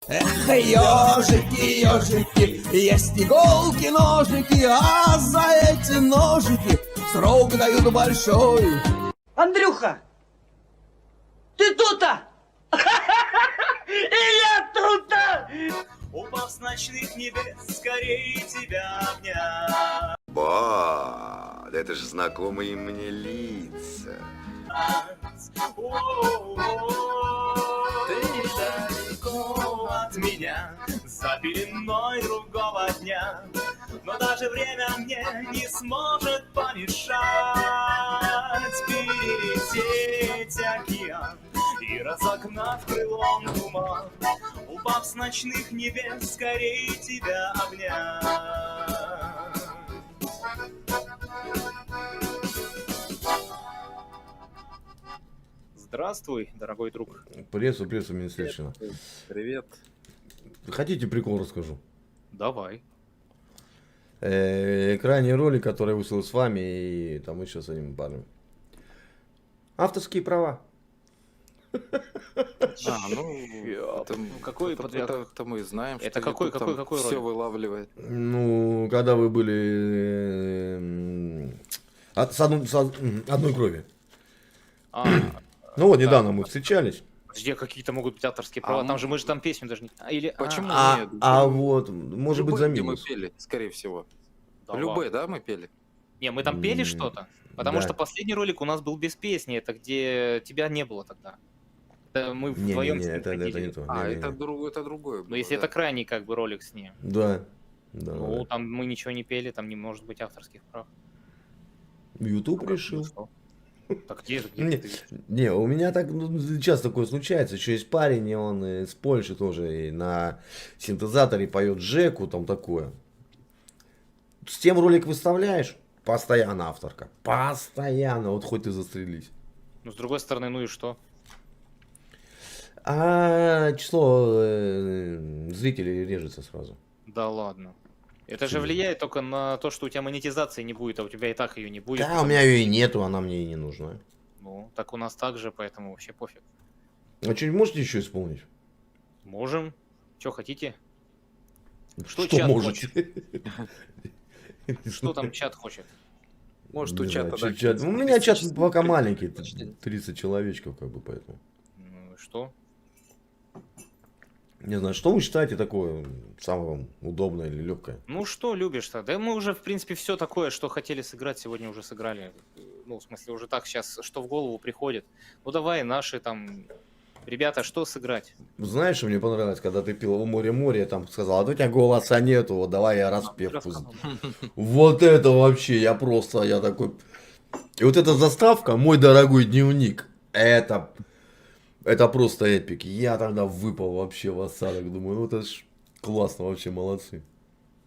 Эх, ежики, ежики, есть иголки, ножики, а за эти ножики срок дают большой. Андрюха, ты тут-то? И я тут-то! Упав с ночных небес, скорее тебя обнять. Ба, да это же знакомые мне лица. Ты недалеко от меня, за пеленой другого дня, но даже время мне не сможет помешать перелететь океан и разогнав крылом туман, упав с ночных небес, скорее тебя обнять. Здравствуй, дорогой друг. Приветствую, приветствую, министерщина. Привет. Хотите прикол расскажу? Давай. Крайний ролик, который вышел с вами, и там еще с одним парнем. Авторские права. Какой это мы знаем, это что какой все ролик? вылавливает. Ну, когда вы были с одной крови. Ну вот, недавно мы встречались. Где какие-то могут быть авторские права? Там же мы же там песню даже не... Или... Почему нет? Вот, может быть, за Любой, где мы минус. пели, скорее всего. Да Любой, ладно. да, мы пели? Не, мы там пели что-то. Потому да. что последний ролик у нас был без песни, это где тебя не было тогда. Это мы вдвоем Не, с ним это ходили. не то. Это другое. Но если это крайний как бы ролик с ним, Да. ну там мы ничего не пели, там не может быть авторских прав. YouTube Ну, решил. что? Так где же? Не, у меня так часто такое случается. Еще есть парень, и он из Польши тоже и на синтезаторе поет Жеку, там такое. С тем ролик выставляешь, постоянно авторка. Постоянно, вот хоть ты застрелись. Ну, с другой стороны, ну и что? А число зрителей режется сразу. Да ладно. Это же влияет только на то, что у тебя монетизации не будет, а у тебя и так ее не будет. Да, у меня ее и нету, она мне и не нужна. Ну, так у нас так же, поэтому вообще пофиг. А что-нибудь можете еще исполнить? Можем. Что хотите? Что чат можете? Что там чат хочет? Может, Не у чата знаю, да, чат. У меня чат пока маленький, 30 человечков, как бы, поэтому. Ну, и что? Не знаю, что вы считаете такое самое удобное или легкое? Ну, что любишь-то? Да мы уже, в принципе, все такое, что хотели сыграть, сегодня уже сыграли. Ну, в смысле, уже так сейчас, что в голову приходит. Ну, давай, наши там... Ребята, что сыграть? Знаешь, что мне понравилось, когда ты пил «О море», там сказал, а у тебя голоса нету, вот давай я распев пусть. Вот это вообще, я такой... И вот эта заставка, мой дорогой дневник, это просто эпик. Я тогда выпал вообще в осадок, думаю, ну это ж классно, вообще молодцы.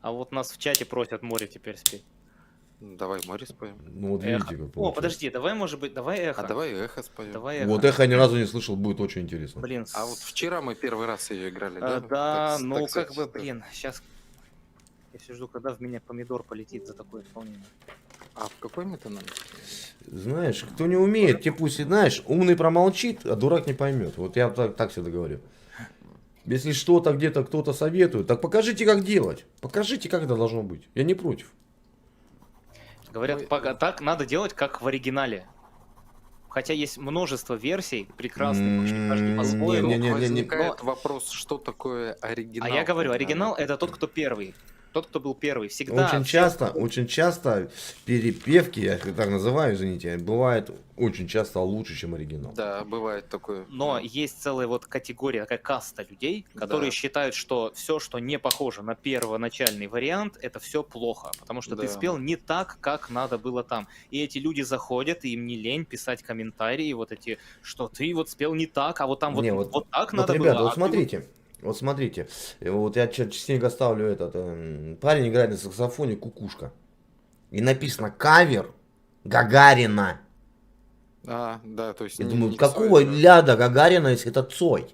А вот нас в чате просят море теперь спеть. Давай море споем. Ну вот видите, как О, получилось. подожди, давай, может быть, давай эхо. А давай эхо споем. Давай эхо. Вот эхо я ни разу не слышал, будет очень интересно. Блин, А вот вчера мы первый раз ее играли, да? да, Так, ну так как бы, сказать, блин, сейчас я все жду, когда в меня помидор полетит за такое исполнение. А в какой мы то номер? Знаешь, кто не умеет, те пусть, знаешь, умный промолчит, а дурак не поймет. Вот я так всегда говорю. Если что-то где-то кто-то советует, так покажите, как делать. Покажите, как это должно быть. Я не против. Говорят, так надо делать, как в оригинале. Хотя есть множество версий прекрасных, очень каждый по-своему. Не-не-не. Возникает вопрос, что такое оригинал. А я говорю, оригинал это тот, кто первый. Тот, кто был первый. Всегда. Очень часто перепевки, я их так называю, извините, бывает очень часто лучше, чем оригинал. Да, бывает такое. Но есть целая вот категория, такая каста людей, которые считают, что все, что не похоже на первоначальный вариант, это все плохо. Потому что ты спел не так, как надо было там. И эти люди заходят, и им не лень писать комментарии, вот эти, что ты вот спел не так, а вот там вот так надо было. Ребята, вот смотрите. Вот смотрите, вот я частенько ставлю этот, парень играет на саксофоне «Кукушка». И написано «Кавер Гагарина». А, да, то есть... Я думаю, какого ляда Гагарина, если это Цой?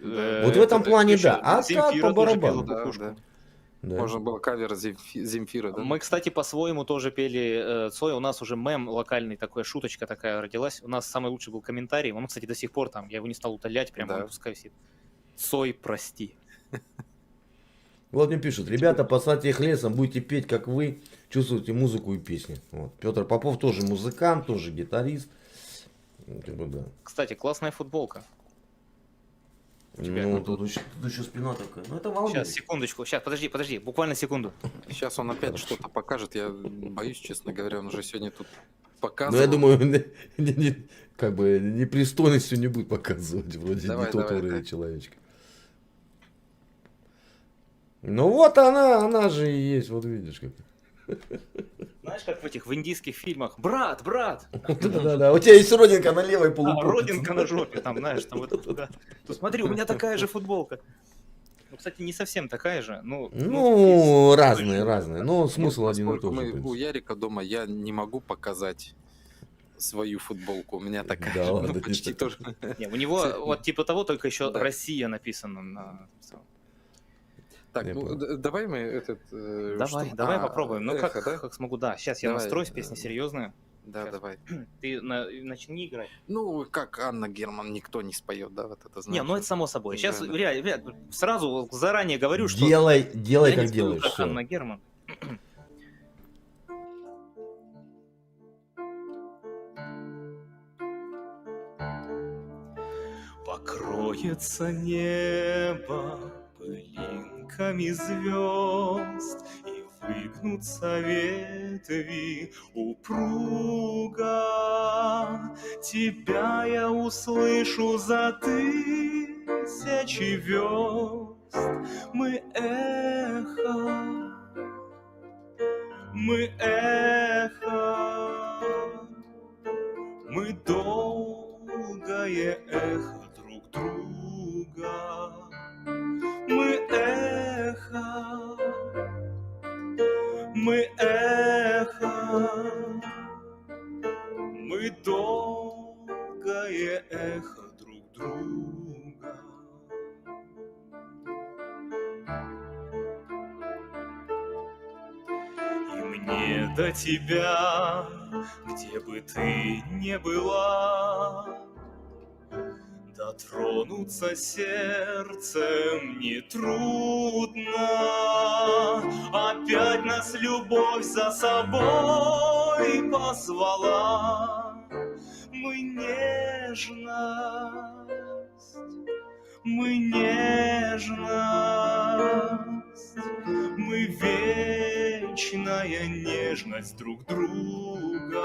Вот в этом плане да. А так по барабану. Да. Можно было кавер Земфира, да? Мы, кстати, по-своему тоже пели Цой. У нас уже мем локальный, такая шуточка такая родилась. У нас самый лучший был комментарий. Он, кстати, до сих пор там, я его не стал удалять, прямо пускай висит. Цой, прости. Вот мне пишут, ребята, посадьте их лесом, будете петь, как вы, чувствуете музыку и песни. Вот. Петр Попов тоже музыкант, тоже гитарист. Как бы, да. Кстати, классная футболка. тебя. Ну, тут еще спина такая. Ну, это волнует. Сейчас, секундочку, сейчас, подожди, буквально секунду. Сейчас он опять что-то покажет. Я боюсь, честно говоря, он уже сегодня тут Ну, показывал. я думаю, как бы непристойностью не будет показывать. Вроде Давай, не тот давай, уровень да. человечка. Ну вот она же и есть, вот видишь как. Знаешь, как в этих в индийских фильмах? Брат! Да-да-да, у тебя есть родинка на левой А, полупопе. родинка на жопе, там, знаешь, там вот это, да. То смотри, у меня такая же футболка. Ну, кстати, не совсем такая же. Ну, разные. Но смысл один и Поскольку тот же. в мы у принципе. Ярика дома, я не могу показать свою футболку. У меня такая Да же, ладно, ну, ты почти такой. тоже. Не, у него вот типа того, только еще Да. Россия написано на... Так, Я ну понял. давай мы этот... Давай попробуем. Ну, эхо, да? как смогу, да. Сейчас я Давай, настроюсь, песня серьезная. Да, Сейчас. давай. Ты начни играть. Ну, как Анна Герман, никто не споет, да, вот это знаешь. Не, ну это само собой. Сейчас Да, да. реально, сразу заранее говорю, что Делай, я не как спою, делаешь. как всё. Анна Герман. Покроется небо пылинками звезд, и выгнутся ветви упруга. Тебя я услышу за тысячи верст. Мы эхо, мы долгое эхо друг друга. Мы эхо, мы долгое эхо друг друга. И мне до тебя, где бы ты ни была, дотронуться сердцем нетрудно. Опять нас любовь за собой позвала. Мы нежность, мы вечная нежность друг друга.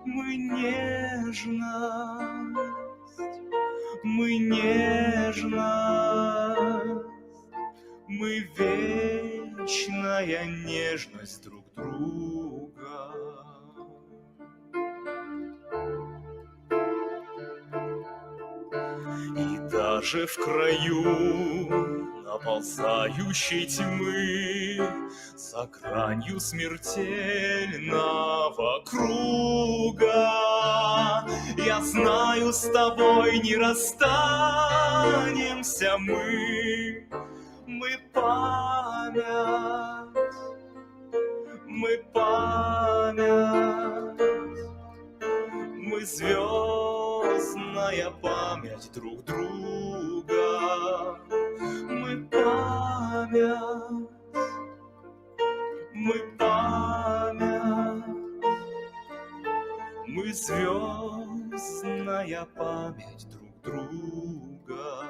Мы нежность, мы вечная нежность друг друга. И даже в краю наползающей тьмы, за гранью смертельного круга, я знаю, с тобой не расстанемся мы. Мы память, мы звездная память друг друга. Мы память, мы звездная память друг друга.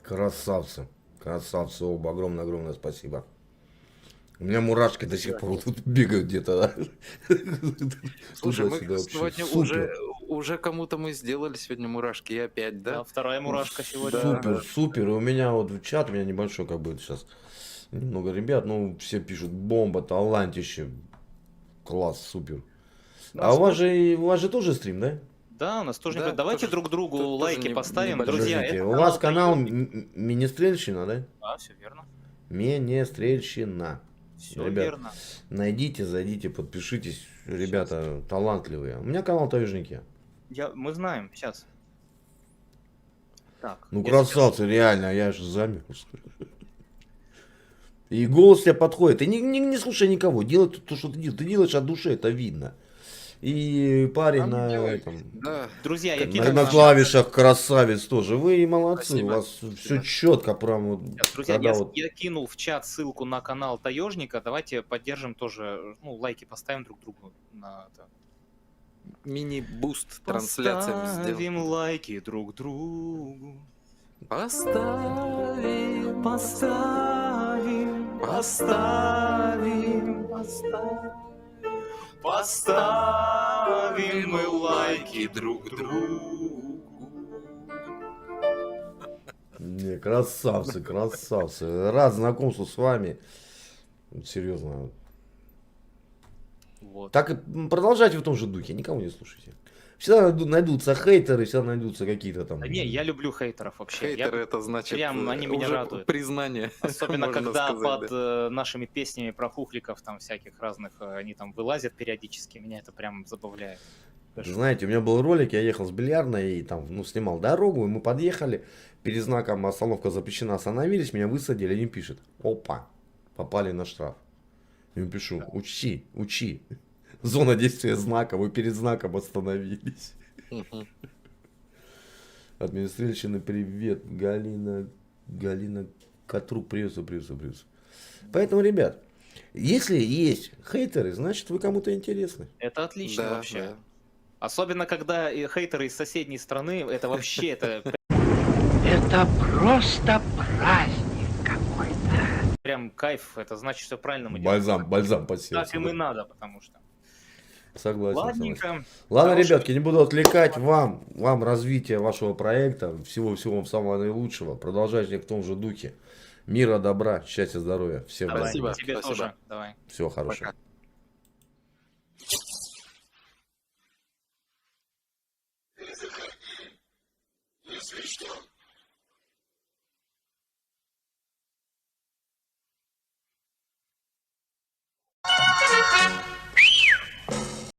Красавцы. Красавцы оба. Огромное спасибо. У меня мурашки до сих пор тут бегают где-то. Слушай, мы Туда-сюда вообще. сегодня Супер. уже кому-то мы сделали сегодня мурашки, и опять, Да, да? вторая мурашка сегодня. Супер. И у меня вот в чат, у меня небольшой как бы сейчас немного ребят, ну все пишут бомба, талантище. Класс, супер. Ну, А у вас же тоже стрим, да? Да, у нас тоже... Да, Давайте тоже- друг другу тоже лайки поставим. небольшой. Друзья, Подождите, это у вас канал Таежник. Министрельщина, да? Да, все верно. Министрельщина. Все Ребят, верно. найдите, зайдите, подпишитесь. Ребята талантливые. У меня канал Таежники. Мы знаем, сейчас. Так. Ну, я красавцы, реально, я же замерз. И голос тебе подходит. Ты не слушай никого. Делай то, что ты делаешь. Ты делаешь от души, это видно. И парень А ну на делай. этом... Да. Друзья, я На, кину на вам- клавишах красавец тоже. Вы молодцы. Спасибо. У вас все Спасибо. четко, прям вот. Сейчас, друзья, Когда я, вот... я кинул в чат ссылку на канал Таежника. Давайте поддержим тоже, ну, лайки поставим друг другу на это. Мини-буст трансляциям сделал. Поставим лайки друг другу. Поставим. Поставим, поставим, поставим мы лайки друг другу. Не, красавцы, красавцы. Рад знакомству с вами. Серьезно. Вот. Так и продолжайте в том же духе. Никого не слушайте. Всегда найдутся хейтеры, всегда найдутся какие-то там... Да не, я люблю хейтеров вообще. Я- Хейтеры это значит прям они меня уже радуют. признание. Особенно можно когда сказать, под да. нашими песнями про хухликов там всяких разных, они там вылазят периодически, меня это прям забавляет. Знаете, у меня был ролик, я ехал с бильярдной и там, ну, снимал дорогу, и мы подъехали, перед знаком остановка запрещена, остановились, меня высадили, они пишут: опа, попали на штраф. Я им пишу: учи, зона действия знака, вы перед знаком остановились. Мгм. Администрировщина, привет, Галина Катрук, приветствую. Поэтому, ребят, если есть хейтеры, значит вы кому-то интересны. Это отлично Да, вообще. да. Особенно когда хейтеры из соседней страны, это вообще это Это просто праздник какой-то. прям кайф, это значит, что правильно мы делаем. Бальзам по сердцу. Так им и да. надо, потому что. Согласен. Ладненько. Ладно, Хорошего- ребятки, не буду отвлекать. Вам развития вашего проекта. Всего вам самого наилучшего. Продолжайте в том же духе. Мира, добра, счастья, здоровья. Всем Давай, Спасибо, тебе спасибо. тоже. Давай. всего хорошего. Пока. Если что,